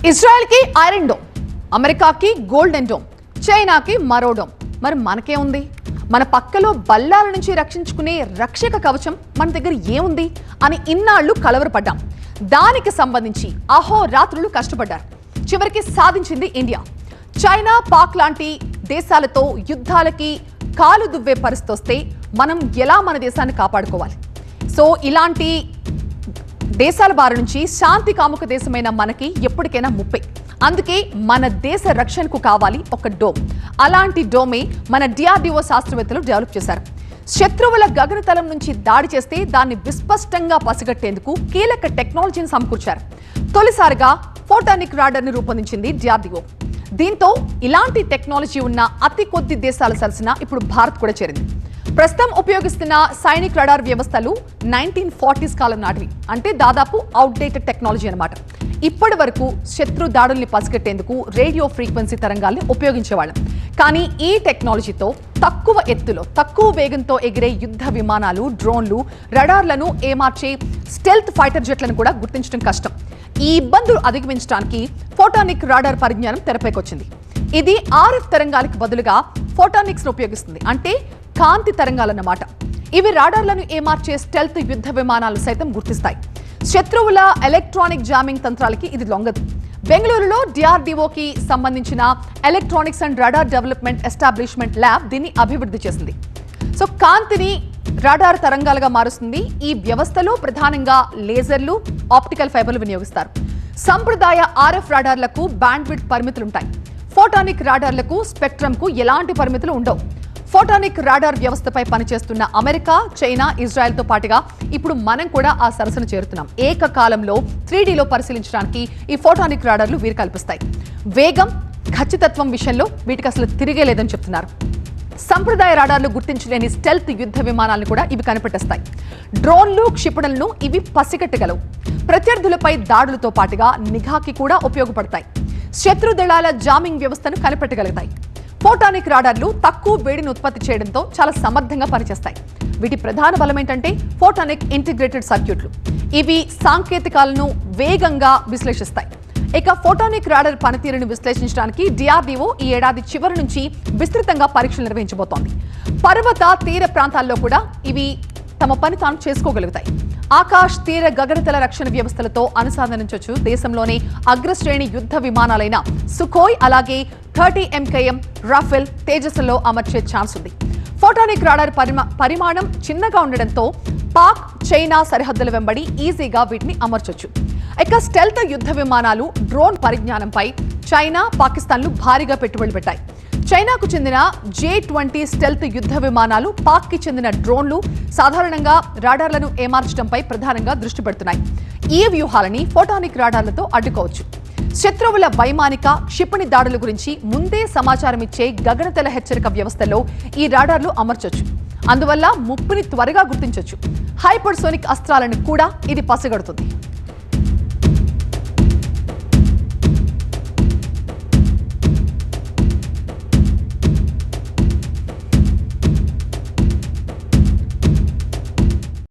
Israel కి iron dome, అమెరికాకి golden dome, చైనాకి మరో డోమ్. మరి మనకే ఉంది? మన పక్కలో బల్లాల నుంచి రక్షించుకునే రక్షక కవచం మన దగ్గర ఏముంది అని ఇన్నాళ్లు కలవరపడ్డాం. దానికి సంబంధించి అహోరాత్రులు కష్టపడ్డారు. చివరికి సాధించింది ఇండియా. చైనా, పాక్ లాంటి దేశాలతో యుద్ధాలకి కాలు దువ్వే పరిస్థితి వస్తే మనం ఎలా మన దేశాన్ని కాపాడుకోవాలి? సో ఇలాంటి దేశాల బారి నుంచి శాంతి కాముక దేశమైన మనకి ఎప్పటికైనా ముప్పే. అందుకే మన దేశ రక్షణకు కావాలి ఒక డోమ్. అలాంటి డోమే మన DRDO శాస్త్రవేత్తలు డెవలప్ చేశారు. శత్రువుల గగనతలం నుంచి దాడి చేస్తే దాన్ని విస్పష్టంగా పసిగట్టేందుకు కీలక టెక్నాలజీని సమకూర్చారు. తొలిసారిగా ఫోటానిక్ రాడార్ని రూపొందించింది DRDO. దీంతో ఇలాంటి టెక్నాలజీ ఉన్న అతి కొద్ది దేశాల సరసన ఇప్పుడు భారత్ కూడా చేరింది. ప్రస్తుతం ఉపయోగిస్తున్న సైనిక్ రాడార్ వ్యవస్థలు 1940s కాలం నాటివి. అంటే దాదాపు అవుట్డేటెడ్ టెక్నాలజీ అన్నమాట. ఇప్పటి వరకు శత్రు దాడుల్ని పసిగట్టేందుకు రేడియో ఫ్రీక్వెన్సీ తరంగాల్ని ఉపయోగించేవాళ్ళం. కానీ ఈ టెక్నాలజీతో తక్కువ ఎత్తులో, తక్కువ వేగంతో ఎగిరే యుద్ధ విమానాలు, డ్రోన్లు, రడార్లను ఏమార్చే స్టెల్త్ ఫైటర్ జెట్లను కూడా గుర్తించడం కష్టం. ఈ ఇబ్బందులు అధిగమించడానికి ఫోటానిక్ రాడార్ పరిజ్ఞానం తెరపైకొచ్చింది. ఇది RF తరంగాలకు బదులుగా ఫోటానిక్స్ ఉపయోగిస్తుంది. అంటే కాంతి తరంగాలన్నమాట. ఇవి రాడార్లను ఏమార్చే స్టెల్త్ యుద్ధ విమానాలు సైతం గుర్తిస్తాయి. శత్రువుల ఎలక్ట్రానిక్ జామింగ్ తంత్రాలకి ఇది లొంగదు. బెంగళూరులో DRDOకి సంబంధించిన electronics and radar development establishment lab దీన్ని అభివృద్ధి చేసింది. సో కాంతిని రాడార్ తరంగాలుగా మారుస్తుంది. ఈ వ్యవస్థలో ప్రధానంగా లేజర్లు, ఆప్టికల్ ఫైబర్లు వినియోగిస్తారు. సంప్రదాయ RF రాడార్లకు బ్యాండ్విడ్త్ పరిమితులుంటాయి. ఫోటానిక్ రాడార్లకు స్పెక్ట్రమ్కు ఎలాంటి పరిమితులు ఉండవు. ఫోటానిక్ రాడార్ వ్యవస్థపై పనిచేస్తున్న అమెరికా, చైనా, ఇజ్రాయెల్తో పాటుగా ఇప్పుడు మనం కూడా ఆ సరసన చేరుతున్నాం. ఏకకాలంలో 3Dలో పరిశీలించడానికి ఈ ఫోటానిక్ రాడార్లు వీలు కల్పిస్తాయి. వేగం, ఖచ్చితత్వం విషయంలో వీటికి అసలు తిరిగే లేదని చెప్తున్నారు. సంప్రదాయ రాడార్లు గుర్తించలేని స్టెల్త్ యుద్ధ విమానాలను కూడా ఇవి కనిపెట్టేస్తాయి. డ్రోన్లు, క్షిపణులను ఇవి పసిగట్టగలవు. ప్రత్యర్థులపై దాడులతో పాటుగా నిఘాకి కూడా ఉపయోగపడతాయి. శత్రు దళాల జామింగ్ వ్యవస్థను కనిపెట్టగలుగుతాయి. ఫోటానిక్ రాడార్లు తక్కువ వేడిని ఉత్పత్తి చేయడంతో చాలా సమర్థంగా పనిచేస్తాయి. వీటి ప్రధాన బలం ఏంటంటే ఫోటానిక్ ఇంటిగ్రేటెడ్ సర్క్యూట్లు. ఇవి సాంకేతికాలను వేగంగా విశ్లేషిస్తాయి. ఇక ఫోటానిక్ రాడార్ పనితీరును విశ్లేషించడానికి DRDO ఈ ఏడాది చివరి నుంచి విస్తృతంగా పరీక్షలు నిర్వహించబోతోంది. పర్వత తీర ప్రాంతాల్లో కూడా ఇవి తమ పని తాను చేసుకోగలుగుతాయి. ఆకాశ్, తీర, గగనతల రక్షణ వ్యవస్థలతో అనుసంధానించవచ్చు. దేశంలోని అగ్రశ్రేణి యుద్ధ విమానాలైన సుఖోయ్, అలాగే 30 MKM రాఫెల్, తేజస్లో అమర్చే ఛాన్స్ ఉంది. ఫోటానిక్ రాడార్ పరిమాణం చిన్నగా ఉండడంతో పాక్, చైనా సరిహద్దుల వెంబడి ఈజీగా వీటిని అమర్చొచ్చు. ఇక స్టెల్త్ యుద్ధ విమానాలు, డ్రోన్ పరిజ్ఞానంపై చైనా, పాకిస్తాన్లు భారీగా పెట్టుబడులు పెట్టాయి. చైనాకు చెందిన J-20 స్టెల్త్ యుద్ధ విమానాలు, పాక్కి చెందిన డ్రోన్లు సాధారణంగా రాడార్లను ఏమార్చడంపై ప్రధానంగా దృష్టి పెడుతున్నాయి. ఈ వ్యూహాలని ఫోటానిక్ రాడార్లతో అడ్డుకోవచ్చు. శత్రువుల వైమానిక, క్షిపణి దాడుల గురించి ముందే సమాచారం ఇచ్చే గగనతల హెచ్చరిక వ్యవస్థలో ఈ రాడార్లు అమర్చొచ్చు. అందువల్ల ముప్పుని త్వరగా గుర్తించొచ్చు. హైపర్సోనిక్ అస్త్రాలను కూడా ఇది పసిగడుతుంది.